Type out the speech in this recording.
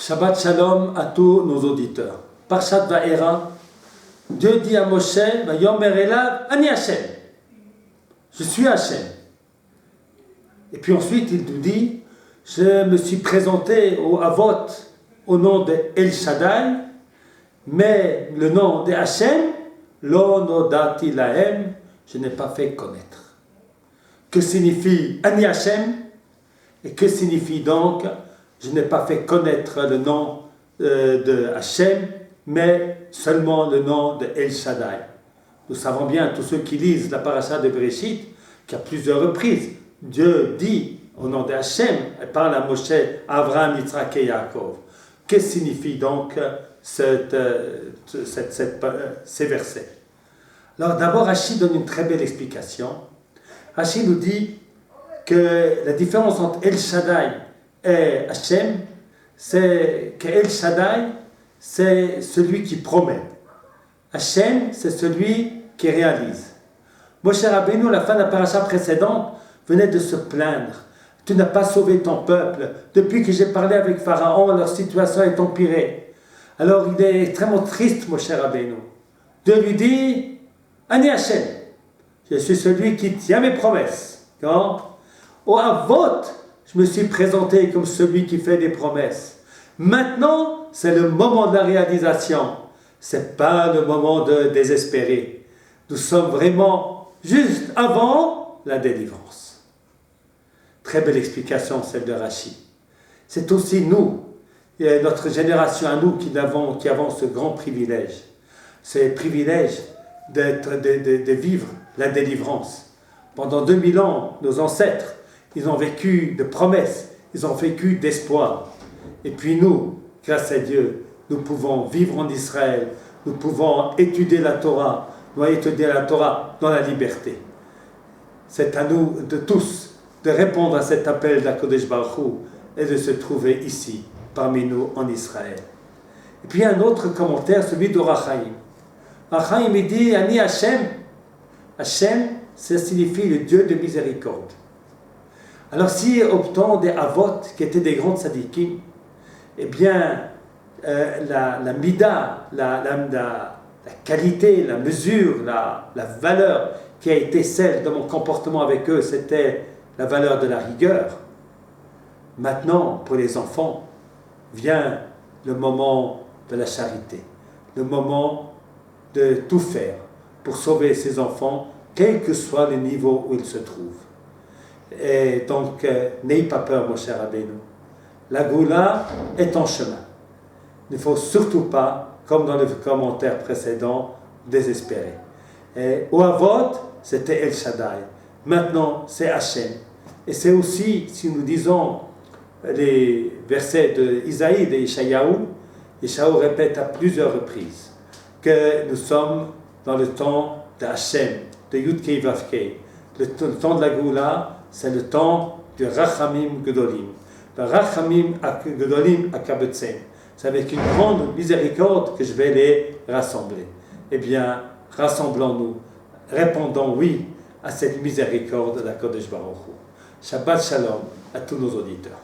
Shabbat Shalom à tous nos auditeurs. Parshat Va'era, Dieu dit à Moshe, Vayomer Elav, Ani Hashem. Je suis Hashem. Et puis ensuite, il nous dit, je me suis présenté au Avot au nom de El Shaddai, mais le nom de Hashem, Lo Nodati Lahem, je n'ai pas fait connaître. Que signifie Ani Hashem? Et que signifie donc, je n'ai pas fait connaître le nom de Hashem, mais seulement le nom de El Shaddai. Nous savons bien, tous ceux qui lisent la paracha de Bereshit, qu'à plusieurs reprises, Dieu dit au nom de Hashem, elle parle à Moshe, Avraham, Yitzhak et Yaakov. Que signifie donc ces versets? Alors d'abord, Rashi donne une très belle explication. Rashi nous dit que la différence entre El Shaddai et Hashem, c'est que El Shaddai, c'est celui qui promet. Hashem, c'est celui qui réalise. Moshe Rabbeinu, à la fin de la paracha précédente, venait de se plaindre. Tu n'as pas sauvé ton peuple. Depuis que j'ai parlé avec Pharaon, leur situation est empirée. Alors il est extrêmement triste, Moshe Rabbeinu. Dieu lui dit, Ani Hashem, je suis celui qui tient mes promesses. Au Avot, je me suis présenté comme celui qui fait des promesses. Maintenant, c'est le moment de la réalisation. Ce n'est pas le moment de désespérer. Nous sommes vraiment juste avant la délivrance. Très belle explication, celle de Rashi. C'est aussi nous, et notre génération à nous, qui avons ce grand privilège. C'est le privilège de vivre la délivrance. Pendant 2000 ans, nos ancêtres, ils ont vécu de promesses, ils ont vécu d'espoir. Et puis nous, grâce à Dieu, nous pouvons vivre en Israël, nous pouvons étudier la Torah, dans la liberté. C'est à nous de tous de répondre à cet appel d'Akadosh Baruch Hu et de se trouver ici, parmi nous, en Israël. Et puis un autre commentaire, celui d'Or HaChaim. Or HaChaim, il dit, Ani Hashem. Hashem, ça signifie le Dieu de miséricorde. Alors si au temps des Avot, qui étaient des grands tzadikim, eh bien, la mida, la qualité, la mesure, la valeur qui a été celle de mon comportement avec eux, c'était la valeur de la rigueur. Maintenant, pour les enfants, vient le moment de la charité, le moment de tout faire pour sauver ces enfants, quel que soit le niveau où ils se trouvent. Et donc, n'ayez pas peur, mon cher Rabbeinu. La Goula est en chemin. Il ne faut surtout pas, comme dans le commentaire précédent, désespérer. Et au Avot, c'était El Shaddai. Maintenant, c'est Hashem. Et c'est aussi, si nous disons les versets de Isaïe et d'Ishayahu, Ishayahu répète à plusieurs reprises que nous sommes dans le temps de Hashem, de Yud-Kei Vav-Kei. Le temps de la Goula, c'est le temps du Rachamim Gedolim. Le Rachamim Gedolim Akabetzem. C'est avec une grande miséricorde que je vais les rassembler. Eh bien, rassemblons-nous, répondons oui à cette miséricorde de la Kodesh Baruch Hu. Shabbat Shalom à tous nos auditeurs.